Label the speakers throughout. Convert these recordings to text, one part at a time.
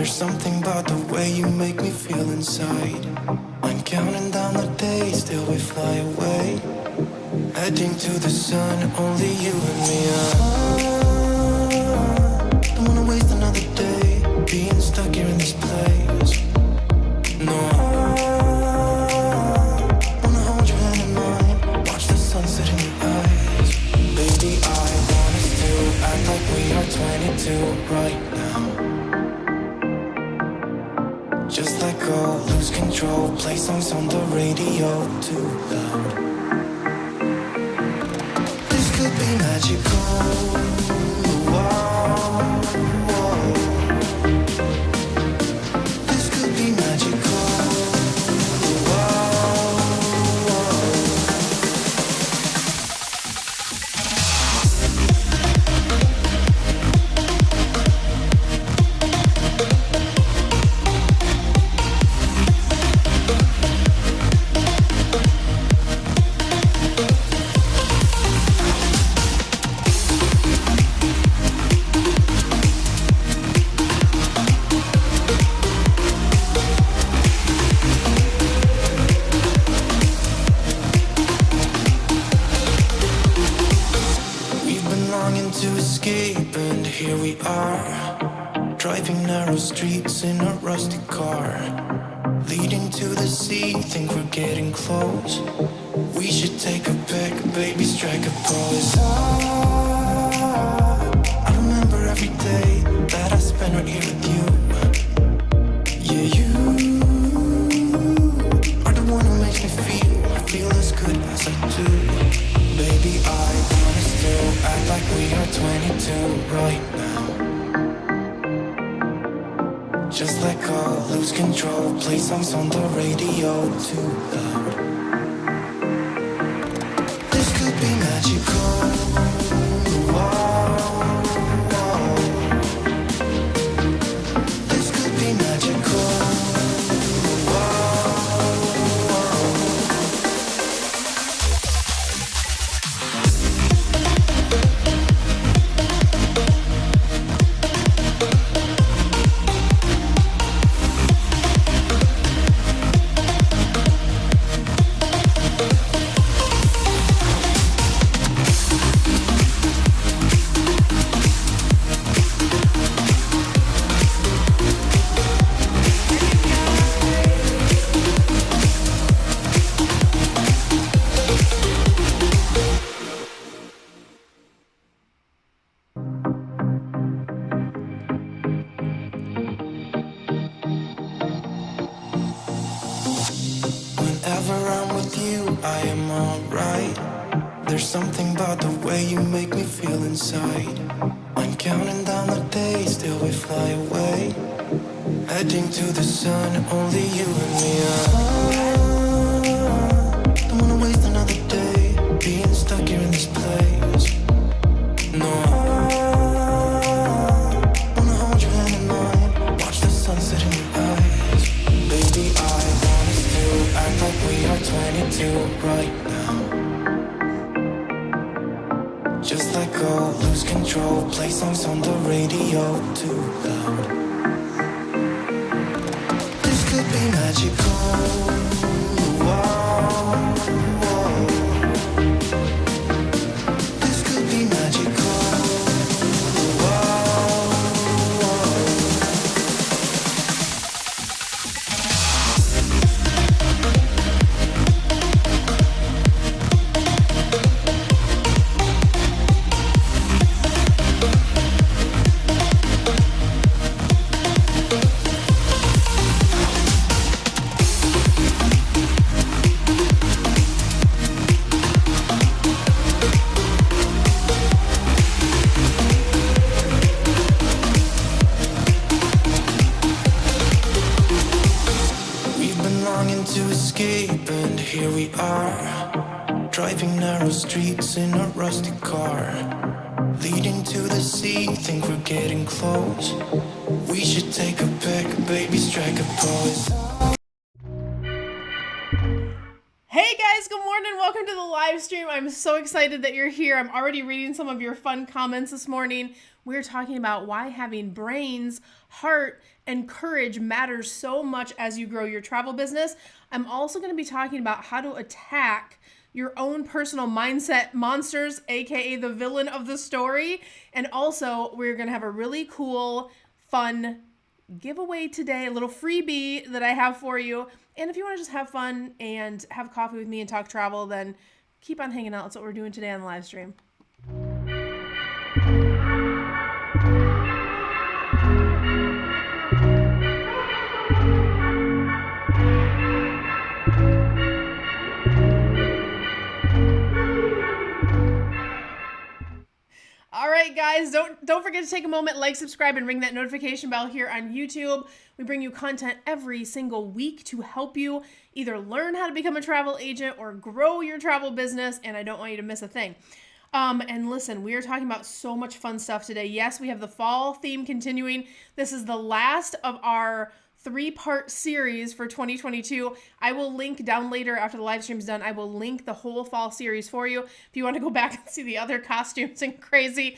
Speaker 1: There's something about the way you make me feel inside. I'm counting down the days till we fly away, heading to the sun, only you and me. Don't wanna waste another day being stuck here in this place. No, wanna hold your hand in mine, watch the sunset in your eyes. Baby, I want us to act like we are 22 right now. Just let go, lose control, play songs on the radio too loud. This could be magical. Wow, wow. This could be magical. Wow, wow. To escape, and here we are, driving narrow streets in a rusty car, leading to the sea. Think we're getting close. We should take a pic, baby, strike a pose. I remember every day that I spent right here with you. Yeah, you are the one who makes me feel as good as I do. Baby, I want us to act like we are 22 right now. Just let go, lose control, play songs on the radio too loud. This could be magical. Wow, wow. This could be magical. Wow, wow. Whenever I'm with you, I am alright. There's something about the way you make me feel inside. I'm counting down the days till we fly away, heading to the sun, only you and me. Don't wanna waste another day being stuck here in this place. No, wanna hold your hand in mine, watch the sunset in your eyes. Baby, I want us to act like we are 22 right now. Just let go, lose control, play songs on the radio too loud. This could be magical. Wow, wow. This could be magical. Wow, wow. To escape, and here we are, driving narrow streets in a rusty car, leading to the sea. Think we're getting close. We should take a pic, baby, strike a pose.
Speaker 2: Hey guys, good morning. Welcome to the live stream. I'm so excited that you're here. I'm already reading some of your fun comments this morning. we're talking about why having brains, heart, and courage matters so much as you grow your travel business. I'm also going to be talking about how to attack your own personal mindset monsters, aka the villain of the story. And also, we're going to have a really cool, fun giveaway today, a little freebie that I have for you. And if you want to just have fun and have coffee with me and talk travel, then keep on hanging out. That's what we're doing today on the live stream. All right, guys, don't forget to take a moment, like, subscribe, and ring that notification bell here on YouTube. We bring you content every single week to help you either learn how to become a travel agent or grow your travel business, and I don't want you to miss a thing. And listen, we are talking about so much fun stuff today. Yes, we have the fall theme continuing. This is the last of our 3-part series for 2022. I will link down later after the live stream's done. I will link the whole fall series for you if you want to go back and see the other costumes and crazy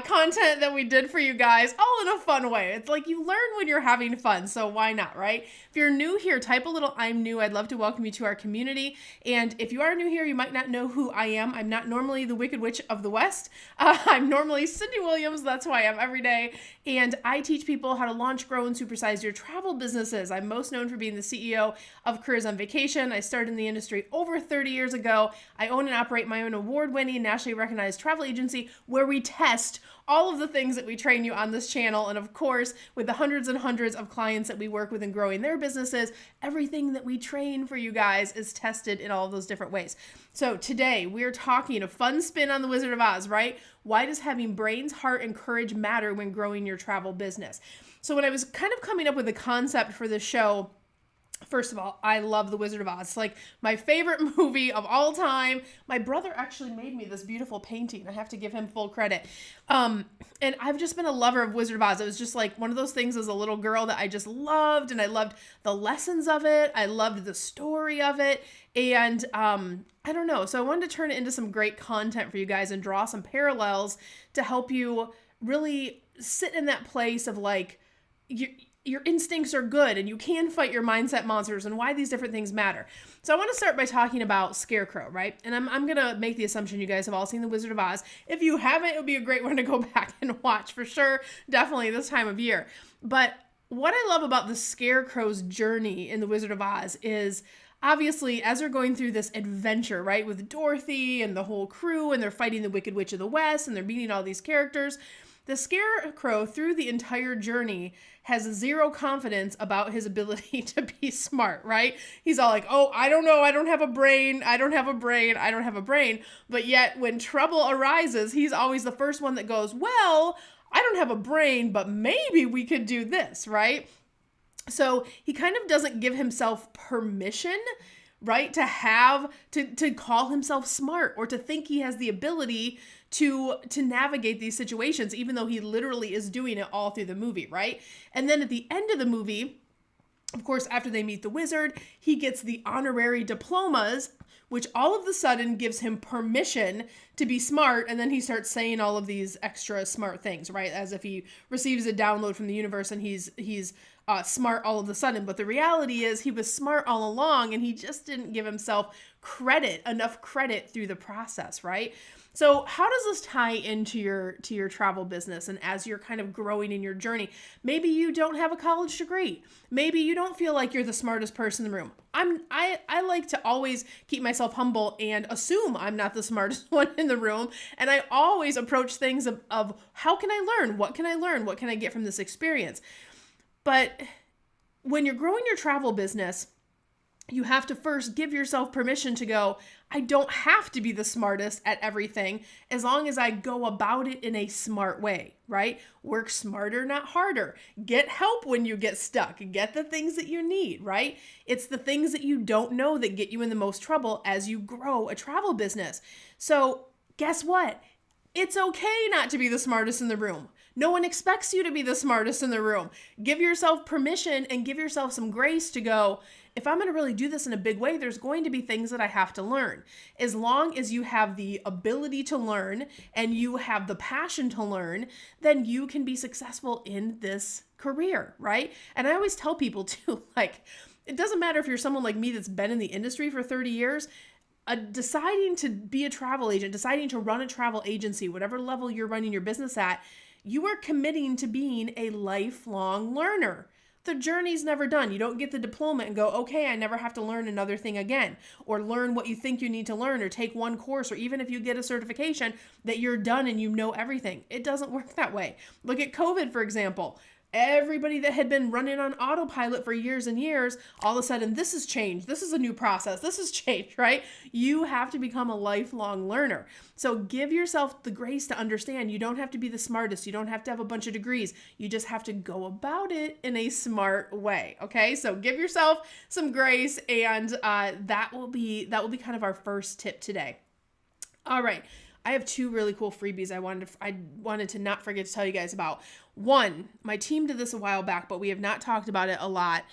Speaker 2: content that we did for you guys, all in a fun way. It's like you learn when you're having fun, so why not, right? If you're new here, type a little "I'm new." I'd love to welcome you to our community. And if you are new here, you might not know who I am. I'm not normally the Wicked Witch of the West. I'm normally Cindy Williams. That's who I am every day. And I teach people how to launch, grow, and supersize your travel businesses. I'm most known for being the CEO of Careers on Vacation. I started in the industry over 30 years ago. I own and operate my own award-winning, nationally recognized travel agency where we test all of the things that we train you on this channel. And of course, with the hundreds and hundreds of clients that we work with in growing their businesses, everything that we train for you guys is tested in all of those different ways. So today we're talking a fun spin on the Wizard of Oz, right? Why does having brains, heart, and courage matter when growing your travel business? So when I was kind of coming up with the concept for this show, first of all, I love The Wizard of Oz. It's like my favorite movie of all time. My brother actually made me this beautiful painting. I have to give him full credit. And I've just been a lover of Wizard of Oz. It was just like one of those things as a little girl that I just loved, and I loved the lessons of it. I loved the story of it. And I don't know. So I wanted to turn it into some great content for you guys and draw some parallels to help you really sit in that place of like, your instincts are good and you can fight your mindset monsters and why these different things matter. So I want to start by talking about Scarecrow, right? And I'm going to make the assumption you guys have all seen The Wizard of Oz. If you haven't, it would be a great one to go back and watch for sure. Definitely this time of year. But what I love about the Scarecrow's journey in The Wizard of Oz is obviously as they're going through this adventure, right? With Dorothy and the whole crew, and they're fighting the Wicked Witch of the West, and they're meeting all these characters. The Scarecrow, through the entire journey, has zero confidence about his ability to be smart, right? He's all like, oh, I don't know, I don't have a brain, I don't have a brain, I don't have a brain. But yet, when trouble arises, he's always the first one that goes, well, I don't have a brain, but maybe we could do this, right? So he kind of doesn't give himself permission, right, to call himself smart or to think he has the ability to navigate these situations, even though he literally is doing it all through the movie, right? And then at the end of the movie, of course, after they meet the wizard, he gets the honorary diplomas, which all of a sudden gives him permission to be smart. And then he starts saying all of these extra smart things, right? As if he receives a download from the universe and he's smart all of a sudden. But the reality is he was smart all along and he just didn't give himself enough credit through the process, right? So how does this tie into your travel business and as you're kind of growing in your journey? Maybe you don't have a college degree. Maybe you don't feel like you're the smartest person in the room. I like to always keep myself humble and assume I'm not the smartest one in the room. And I always approach things of how can I learn? What can I learn? What can I get from this experience? But when you're growing your travel business, you have to first give yourself permission to go, I don't have to be the smartest at everything as long as I go about it in a smart way, right? Work smarter, not harder. Get help when you get stuck. Get the things that you need, right? It's the things that you don't know that get you in the most trouble as you grow a travel business. So guess what? It's okay not to be the smartest in the room. No one expects you to be the smartest in the room. Give yourself permission and give yourself some grace to go, if I'm going to really do this in a big way, there's going to be things that I have to learn. As long as you have the ability to learn and you have the passion to learn, then you can be successful in this career, right? And I always tell people too, like, it doesn't matter if you're someone like me that's been in the industry for 30 years, deciding to be a travel agent, deciding to run a travel agency, whatever level you're running your business at, you are committing to being a lifelong learner. The journey's never done. You don't get the diploma and go, okay, I never have to learn another thing again, or learn what you think you need to learn, or take one course, or even if you get a certification that you're done and you know everything. It doesn't work that way. Look at COVID, for example. Everybody that had been running on autopilot for years and years, all of a sudden, this has changed. This is a new process. This has changed, right? You have to become a lifelong learner. So give yourself the grace to understand you don't have to be the smartest. You don't have to have a bunch of degrees. You just have to go about it in a smart way, okay? So give yourself some grace, and that will be kind of our first tip today. All right. I have two really cool freebies I wanted to not forget to tell you guys about. One, my team did this a while back, but we have not talked about it a lot.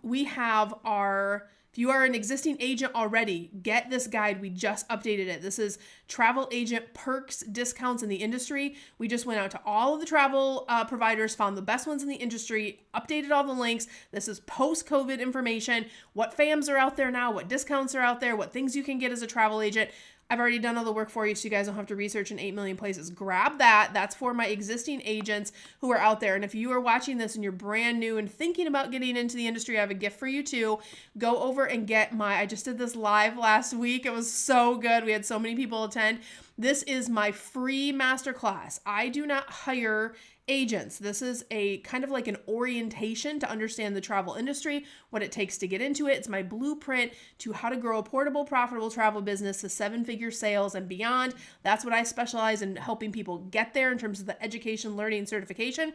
Speaker 2: We have if you are an existing agent already, get this guide. We just updated it. This is travel agent perks, discounts in the industry. We just went out to all of the travel providers, found the best ones in the industry, updated all the links. This is post-COVID information, what FAMs are out there now, what discounts are out there, what things you can get as a travel agent. I've already done all the work for you, so you guys don't have to research in 8 million places. Grab that. That's for my existing agents who are out there. And if you are watching this and you're brand new and thinking about getting into the industry, I have a gift for you too. Go over and get I just did this live last week. It was so good. We had so many people attend. This is my free masterclass. I do not hire agents. This is a kind of like an orientation to understand the travel industry, what it takes to get into it. It's my blueprint to how to grow a portable, profitable travel business to 7-figure sales and beyond. That's what I specialize in, helping people get there in terms of the education, learning, certification.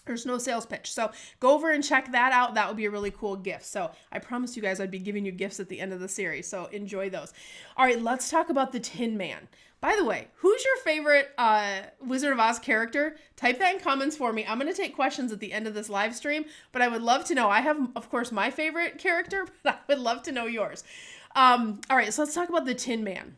Speaker 2: There's no sales pitch. So go over and check that out. That would be a really cool gift. So I promised you guys I'd be giving you gifts at the end of the series. So enjoy those. All right, let's talk about the Tin Man. By the way, who's your favorite Wizard of Oz character? Type that in comments for me. I'm going to take questions at the end of this live stream, but I would love to know. I have, of course, my favorite character, but I would love to know yours. All right, so let's talk about the Tin Man.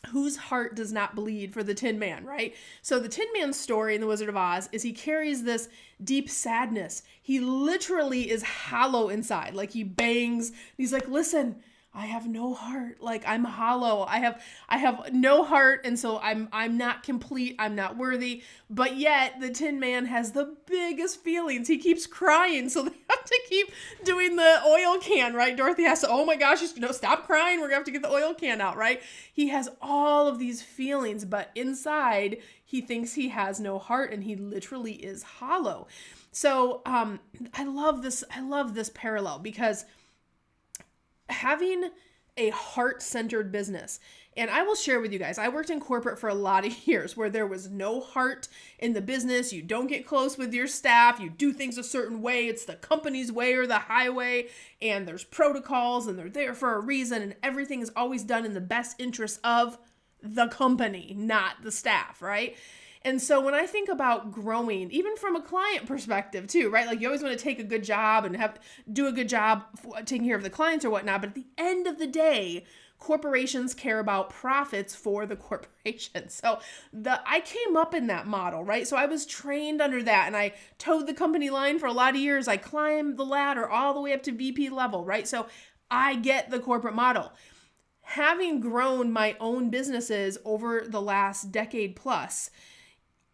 Speaker 2: Whose heart does not bleed for the Tin Man, right? So the Tin Man's story in The Wizard of Oz is he carries this deep sadness. He literally is hollow inside. Like he bangs. He's like, listen, I have no heart. Like I'm hollow. I have no heart. And so I'm not complete. I'm not worthy. But yet the Tin Man has the biggest feelings. He keeps crying. So they have to keep doing the oil can, right? Dorothy has to, oh my gosh, stop crying. We're gonna have to get the oil can out, right? He has all of these feelings, but inside he thinks he has no heart and he literally is hollow. So I love this parallel because having a heart-centered business, and I will share with you guys, I worked in corporate for a lot of years where there was no heart in the business. You don't get close with your staff. You do things a certain way. It's the company's way or the highway, and there's protocols, and they're there for a reason, and everything is always done in the best interest of the company, not the staff, right? And so when I think about growing, even from a client perspective too, right? Like you always want to take a good job and do a good job taking care of the clients or whatnot. But at the end of the day, corporations care about profits for the corporation. So I came up in that model, right? So I was trained under that and I towed the company line for a lot of years. I climbed the ladder all the way up to VP level, right? So I get the corporate model. Having grown my own businesses over the last decade plus,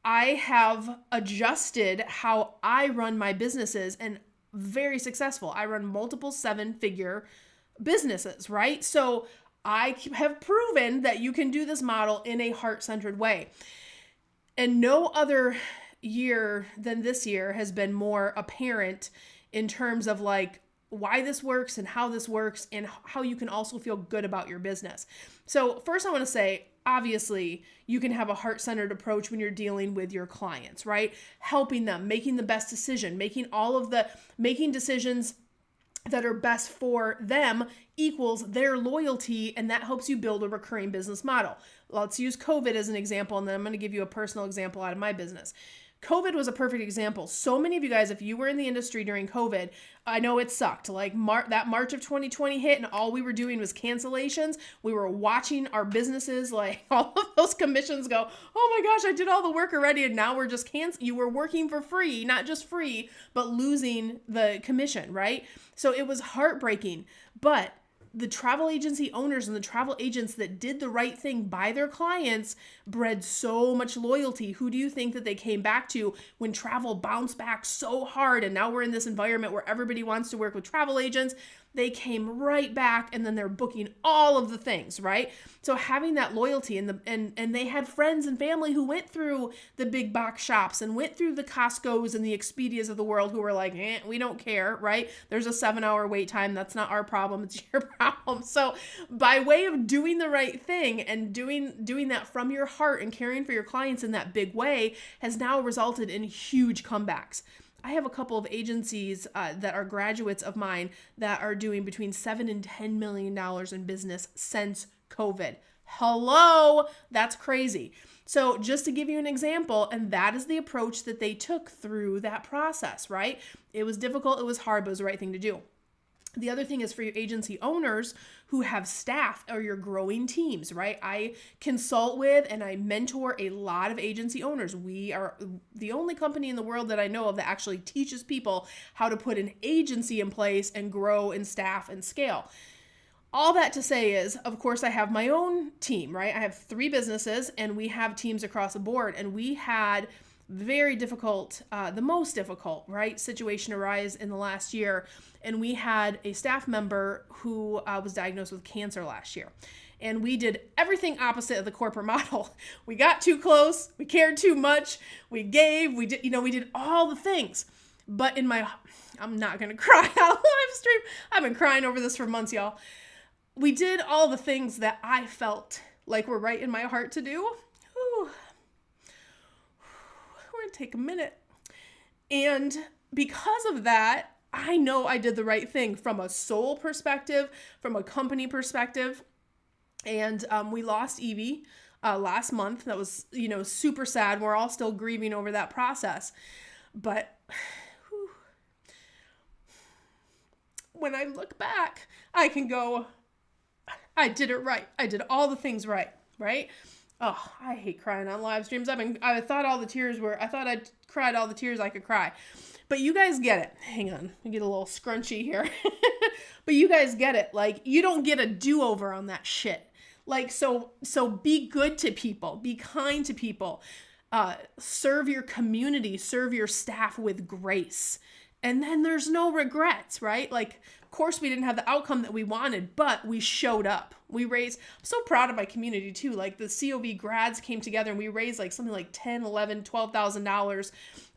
Speaker 2: I have adjusted how I run my businesses and very successful. I run multiple 7-figure businesses, right? So I have proven that you can do this model in a heart-centered way. And no other year than this year has been more apparent in terms of like why this works and how this works and how you can also feel good about your business. So first I want to say, obviously, you can have a heart-centered approach when you're dealing with your clients, right? Helping them, making the best decision, making decisions that are best for them equals their loyalty, and that helps you build a recurring business model. Let's use COVID as an example, and then I'm going to give you a personal example out of my business. COVID was a perfect example. So many of you guys, if you were in the industry during COVID, I know it sucked. Like that March of 2020 hit and all we were doing was cancellations. We were watching our businesses, like all of those commissions go, oh my gosh, I did all the work already and now we're just you were working for free, not just free, but losing the commission, right? So it was heartbreaking. But the travel agency owners and the travel agents that did the right thing by their clients bred so much loyalty. Who do you think that they came back to when travel bounced back so hard? And now we're in this environment where everybody wants to work with travel agents. They came right back, and then they're booking all of the things, right? So having that loyalty, and they had friends and family who went through the big box shops and went through the Costco's and the Expedias of the world who were like, we don't care, right? There's a 7-hour wait time. That's not our problem. It's your problem. So by way of doing the right thing and doing that from your heart and caring for your clients in that big way has now resulted in huge comebacks. I have a couple of agencies that are graduates of mine that are doing between $7 and $10 million in business since COVID. Hello, that's crazy. So just to give you an example, and that is the approach that they took through that process, right? It was difficult, it was hard, but it was the right thing to do. The other thing is for your agency owners who have staff or your growing teams, right? I consult with and I mentor a lot of agency owners. We are the only company in the world that I know of that actually teaches people how to put an agency in place and grow and staff and scale. All that to say is, of course, I have my own team, right? I have 3 businesses and we have teams across the board, and we had very difficult, the most difficult, right, situation arise in the last year. And we had a staff member who was diagnosed with cancer last year. And we did everything opposite of the corporate model. We got too close. We cared too much. We gave, we did all the things. But I'm not going to cry on live stream. I've been crying over this for months, y'all. We did all the things that I felt like were right in my heart to do. Whew. We're going to take a minute. And because of that, I know I did the right thing from a soul perspective, from a company perspective. And we lost Evie last month. That was, super sad. We're all still grieving over that process. But whew, when I look back, I can go, I did it right. I did all the things right, right? Oh, I hate crying on live streams. I thought I'd cried all the tears I could cry. But you guys get it. Hang on. Let me get a little scrunchy here. But you guys get it. Like, you don't get a do-over on that shit. Like, so be good to people. Be kind to people. Serve your community. Serve your staff with grace. And then there's no regrets, right? Like, of course we didn't have the outcome that we wanted, but we showed up. I'm so proud of my community too. Like, the COV grads came together and we raised like something like $10, $11, $12,000.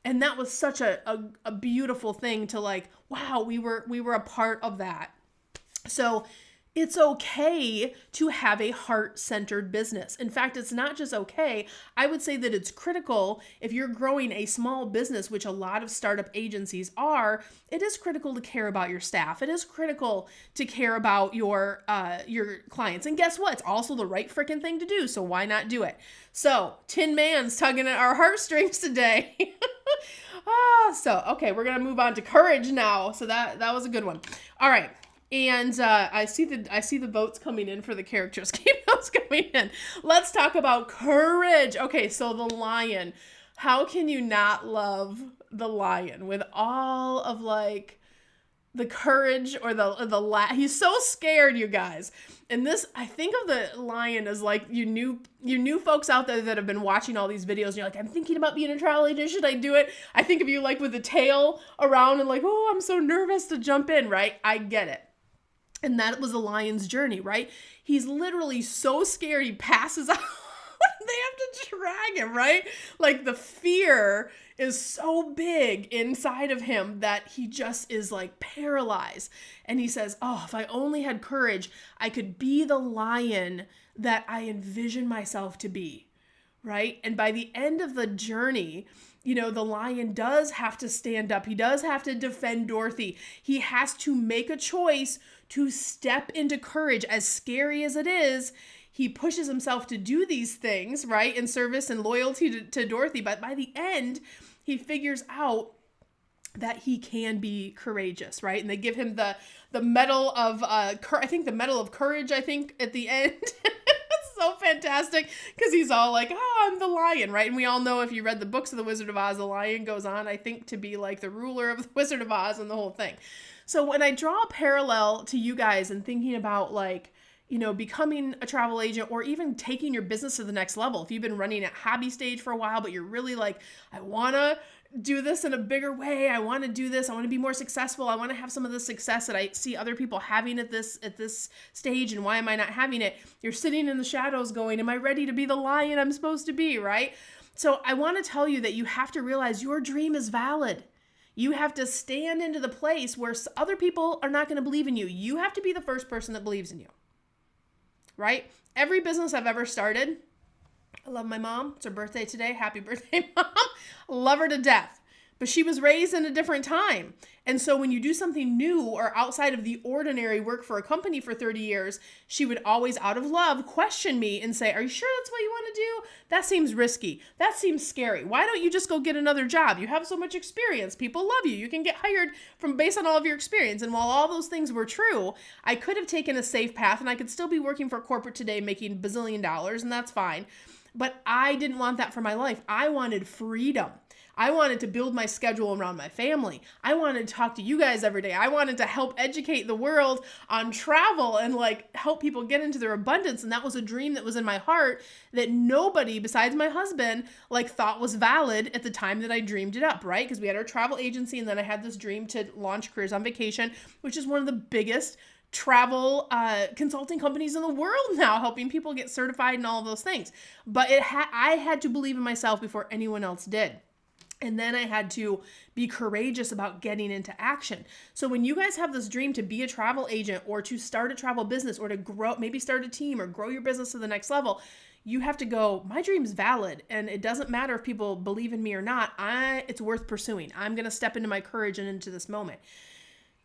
Speaker 2: And that was such a beautiful thing to like, wow, we were a part of that. So it's okay to have a heart-centered business. In fact, it's not just okay. I would say that it's critical if you're growing a small business, which a lot of startup agencies are. It is critical to care about your staff. It is critical to care about your clients. And guess what? It's also the right freaking thing to do. So why not do it? So Tin Man's tugging at our heartstrings today. Okay, we're gonna move on to courage now. So that was a good one. All right. And I see the votes coming in for the characters. Keep those coming in. Let's talk about courage. Okay, so the lion. How can you not love the lion with all of like the courage or he's so scared, you guys. And this, I think of the lion as like you new folks out there that have been watching all these videos and you're like, I'm thinking about being a travel agent. Should I do it? I think of you like with the tail around and like, oh, I'm so nervous to jump in, right? I get it. And that was the lion's journey, right? He's literally so scared he passes out. They have to drag him, right? Like the fear is so big inside of him that he just is like paralyzed. And he says, oh, if I only had courage, I could be the lion that I envision myself to be, right? And by the end of the journey, the lion does have to stand up. He does have to defend Dorothy. He has to make a choice to step into courage. As scary as it is, he pushes himself to do these things, right, in service and loyalty to Dorothy. But by the end, he figures out that he can be courageous, right? And they give him the medal of I think the medal of courage, I think, at the end. It's so fantastic because he's all like, oh, I'm the lion, right? And we all know, if you read the books of the Wizard of Oz, the lion goes on, I think, to be like the ruler of the Wizard of Oz and the whole thing. So when I draw a parallel to you guys and thinking about like, becoming a travel agent, or even taking your business to the next level. If you've been running at hobby stage for a while, but you're really like, I want to do this in a bigger way. I want to do this. I want to be more successful. I want to have some of the success that I see other people having at this stage. And why am I not having it? You're sitting in the shadows going, am I ready to be the lion I'm supposed to be, right? So I want to tell you that you have to realize your dream is valid. You have to stand into the place where other people are not going to believe in you. You have to be the first person that believes in you. Right? Every business I've ever started, I love my mom. It's her birthday today. Happy birthday, Mom. Love her to death. But she was raised in a different time. And so when you do something new or outside of the ordinary, work for a company for 30 years, she would always, out of love, question me and say, are you sure that's what you want to do? That seems risky. That seems scary. Why don't you just go get another job? You have so much experience. People love you. You can get hired based on all of your experience. And while all those things were true, I could have taken a safe path and I could still be working for corporate today, making bazillion dollars, and that's fine. But I didn't want that for my life. I wanted freedom. I wanted to build my schedule around my family. I wanted to talk to you guys every day. I wanted to help educate the world on travel and like help people get into their abundance. And that was a dream that was in my heart that nobody besides my husband like thought was valid at the time that I dreamed it up, right? Because we had our travel agency, and then I had this dream to launch Careers on Vacation, which is one of the biggest travel consulting companies in the world now, helping people get certified and all of those things. But I had to believe in myself before anyone else did. And then I had to be courageous about getting into action. So when you guys have this dream to be a travel agent, or to start a travel business, or to grow, maybe start a team or grow your business to the next level, you have to go, my dream's valid. And it doesn't matter if people believe in me or not. It's worth pursuing. I'm going to step into my courage and into this moment.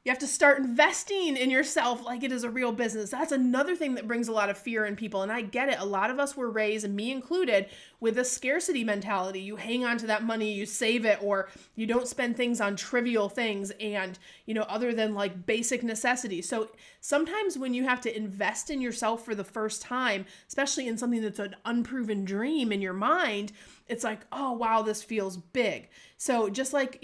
Speaker 2: You have to start investing in yourself like it is a real business. That's another thing that brings a lot of fear in people. And I get it. A lot of us were raised, and me included, with a scarcity mentality. You hang on to that money, you save it, or you don't spend things on trivial things and, other than like basic necessities. So sometimes when you have to invest in yourself for the first time, especially in something that's an unproven dream in your mind, it's like, oh, wow, this feels big. So just like,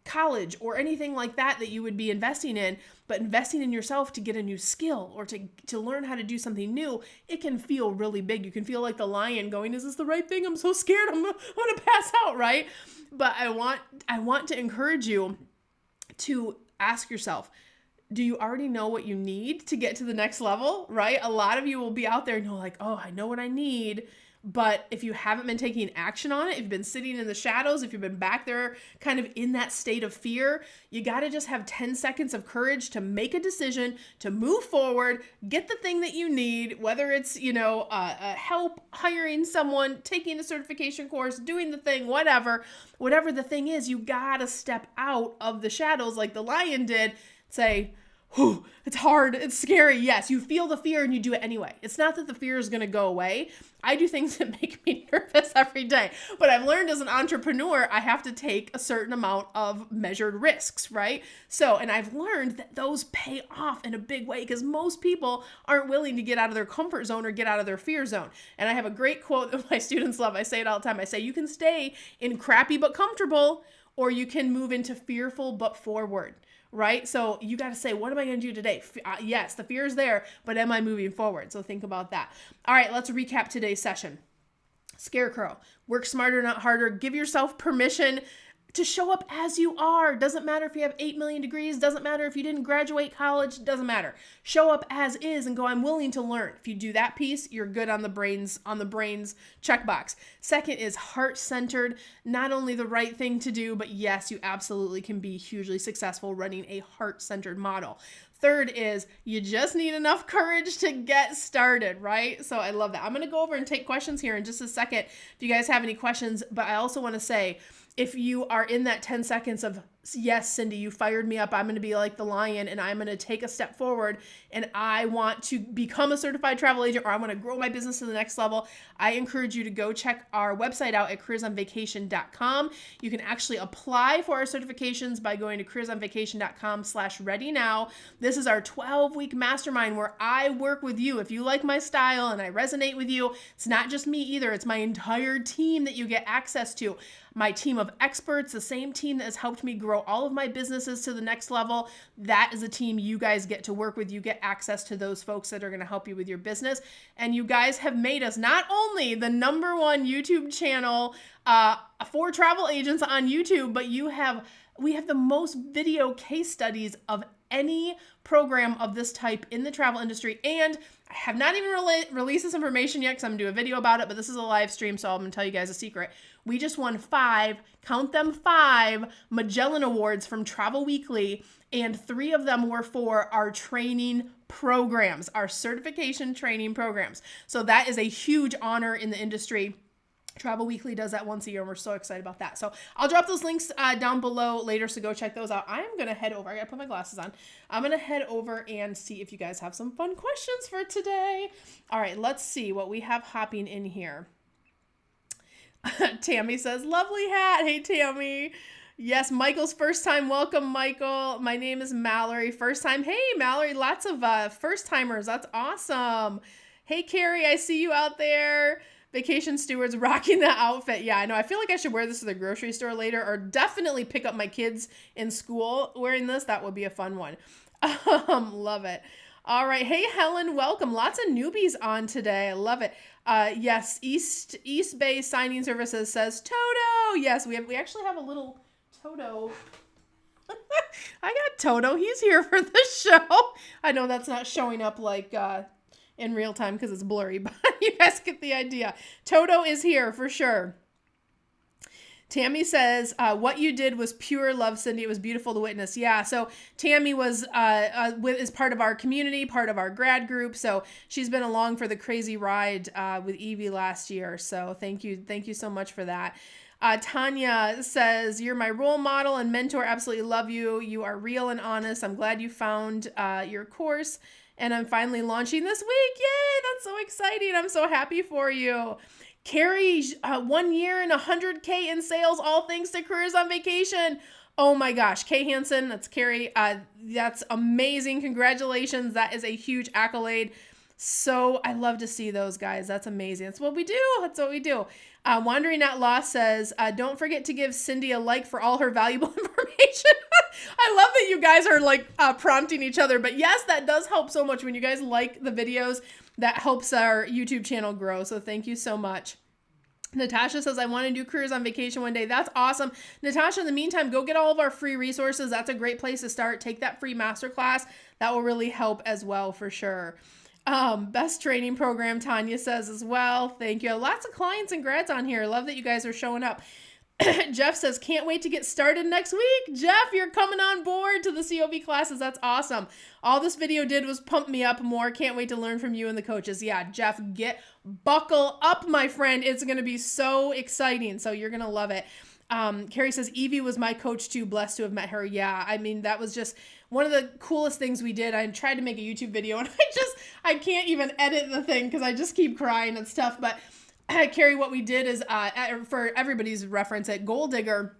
Speaker 2: college or anything like that you would be investing in, but investing in yourself to get a new skill or to learn how to do something new, it can feel really big. You can feel like the lion going, is this the right thing? I'm so scared. I'm going to pass out, right? But I want to encourage you to ask yourself, do you already know what you need to get to the next level, right? A lot of you will be out there and you're like, oh, I know what I need. But if you haven't been taking action on it, if you've been sitting in the shadows, if you've been back there kind of in that state of fear, you got to just have 10 seconds of courage to make a decision, to move forward, get the thing that you need, whether it's, help, hiring someone, taking a certification course, doing the thing, whatever the thing is, you got to step out of the shadows like the lion did, say, whew, it's hard, it's scary. Yes, you feel the fear and you do it anyway. It's not that the fear is going to go away. I do things that make me nervous every day. But I've learned as an entrepreneur, I have to take a certain amount of measured risks, right? And I've learned that those pay off in a big way because most people aren't willing to get out of their comfort zone or get out of their fear zone. And I have a great quote that my students love. I say it all the time. I say, you can stay in crappy but comfortable, or you can move into fearful but forward. Right? So you got to say, what am I going to do today? Yes, the fear is there, but am I moving forward? So think about that. All right, let's recap today's session. Scarecrow, work smarter, not harder. Give yourself permission to show up as you are. Doesn't matter if you have 8 million degrees. Doesn't matter if you didn't graduate college. Doesn't matter. Show up as is and go, I'm willing to learn. If you do that piece, you're good on the brains checkbox. Second is heart-centered. Not only the right thing to do, but yes, you absolutely can be hugely successful running a heart-centered model. Third is you just need enough courage to get started, right? So I love that. I'm going to go over and take questions here in just a second if you guys have any questions, but I also want to say, if you are in that 10 seconds of, yes, Cindy, you fired me up, I'm going to be like the lion and I'm going to take a step forward and I want to become a certified travel agent, or I want to grow my business to the next level, I encourage you to go check our website out at careersonvacation.com. You can actually apply for our certifications by going to careersonvacation.com/ready now. This is our 12-week mastermind where I work with you. If you like my style and I resonate with you, it's not just me either. It's my entire team that you get access to. My team of experts, the same team that has helped me grow all of my businesses to the next level. That is a team you guys get to work with. You get access to those folks that are going to help you with your business. And you guys have made us not only the #1 YouTube channel for travel agents on YouTube, but we have the most video case studies of any program of this type in the travel industry. And I have not even released this information yet because I'm going to do a video about it, but this is a live stream, so I'm going to tell you guys a secret. We just won 5, count them 5, Magellan Awards from Travel Weekly, and 3 of them were for our training programs, our certification training programs. So that is a huge honor in the industry. Travel Weekly does that once a year, and we're so excited about that. So I'll drop those links down below later, so go check those out. I'm going to head over. I got to put my glasses on. I'm going to head over and see if you guys have some fun questions for today. All right, let's see what we have hopping in here. Tammy says, lovely hat. Hey, Tammy. Yes, Michael's first time. Welcome, Michael. My name is Mallory. First time. Hey, Mallory. Lots of first timers. That's awesome. Hey, Carrie. I see you out there. Vacation Stewards rocking that outfit. Yeah, I know. I feel like I should wear this to the grocery store later, or definitely pick up my kids in school wearing this. That would be a fun one. Love it. All right. Hey, Helen, welcome. Lots of newbies on today. I love it. Yes, East Bay Signing Services says Toto. Yes, we actually have a little Toto. I got Toto. He's here for the show. I know that's not showing up like in real time because it's blurry, but you guys get the idea. Toto is here for sure. Tammy says, what you did was pure love, Cindy. It was beautiful to witness. Yeah, so Tammy was is part of our community, part of our grad group. So she's been along for the crazy ride with Evie last year. So thank you so much for that. Tanya says, you're my role model and mentor. Absolutely love you. You are real and honest. I'm glad you found your course. And I'm finally launching this week. Yay, that's so exciting. I'm so happy for you. Carrie, 1 year and 100K in sales, all thanks to Careers on Vacation. Oh my gosh, Kay Hansen, that's Carrie. That's amazing. Congratulations. That is a huge accolade. So I love to see those guys. That's amazing. That's what we do. That's what we do. Wandering Not Lost says, don't forget to give Cindy a like for all her valuable information. I love that you guys are like prompting each other. But yes, that does help so much when you guys like the videos. That helps our YouTube channel grow. So thank you so much. Natasha says, I want to do Careers on Vacation one day. That's awesome. Natasha, in the meantime, go get all of our free resources. That's a great place to start. Take that free masterclass. That will really help as well for sure. Best training program, Tanya says as well. Thank you. Lots of clients and grads on here. Love that you guys are showing up. Jeff says, can't wait to get started next week. Jeff, you're coming on board to the COV classes. That's awesome. All this video did was pump me up more. Can't wait to learn from you and the coaches. Yeah, Jeff, buckle up, my friend. It's going to be so exciting. So you're going to love it. Carrie says, Evie was my coach too. Blessed to have met her. Yeah, I mean, that was just one of the coolest things we did. I tried to make a YouTube video and I can't even edit the thing because I just keep crying and stuff. But Carrie, what we did is, for everybody's reference at Gold Digger,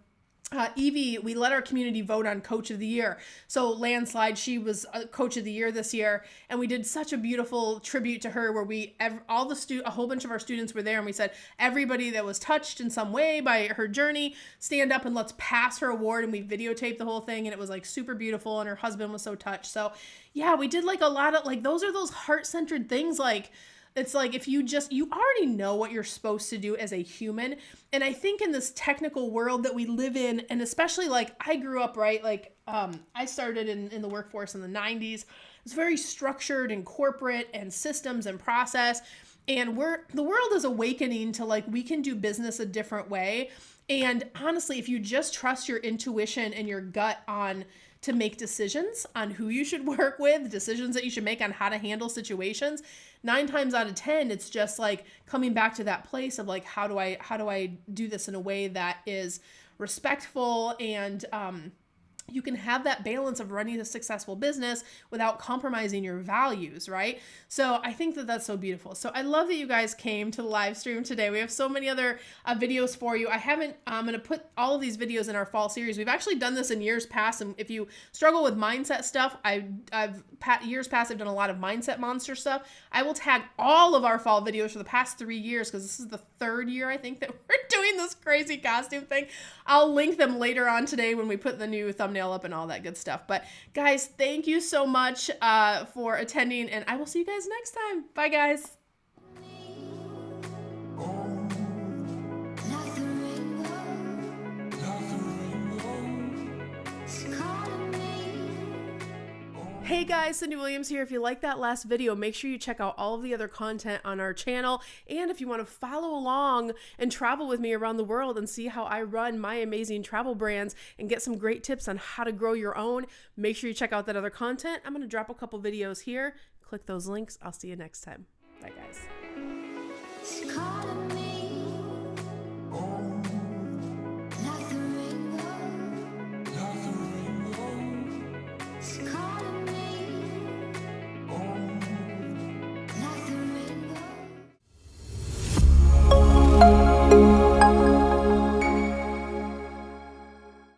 Speaker 2: Evie, we let our community vote on Coach of the Year. So landslide, she was Coach of the Year this year, and we did such a beautiful tribute to her where a whole bunch of our students were there, and we said everybody that was touched in some way by her journey, stand up and let's pass her award. And we videotaped the whole thing, and it was like super beautiful. And her husband was so touched. So yeah, we did like a lot of like those heart-centered things like. It's like if you already know what you're supposed to do as a human. And I think in this technical world that we live in, and especially like I grew up, right? Like I started in the workforce in the 90s. It's very structured and corporate and systems and process. And the world is awakening to like we can do business a different way. And honestly, if you just trust your intuition and your gut on to make decisions on who you should work with, decisions that you should make on how to handle situations, 9 times out of 10, it's just like coming back to that place of like, how do I do this in a way that is respectful and you can have that balance of running a successful business without compromising your values, right? So I think that that's so beautiful. So I love that you guys came to the live stream today. We have so many other videos for you. I'm going to put all of these videos in our fall series. We've actually done this in years past. And if you struggle with mindset stuff, years past, I've done a lot of mindset monster stuff. I will tag all of our fall videos for the past 3 years because this is the 3rd year, I think, that we're doing this crazy costume thing. I'll link them later on today when we put the new thumbnail up and all that good stuff. But guys, thank you so much for attending, and I will see you guys next time. Bye, guys. Hey guys, Cindy Williams here. If you like that last video, make sure you check out all of the other content on our channel. And if you want to follow along and travel with me around the world and see how I run my amazing travel brands and get some great tips on how to grow your own, make sure you check out that other content. I'm going to drop a couple videos here. Click those links. I'll see you next time. Bye guys.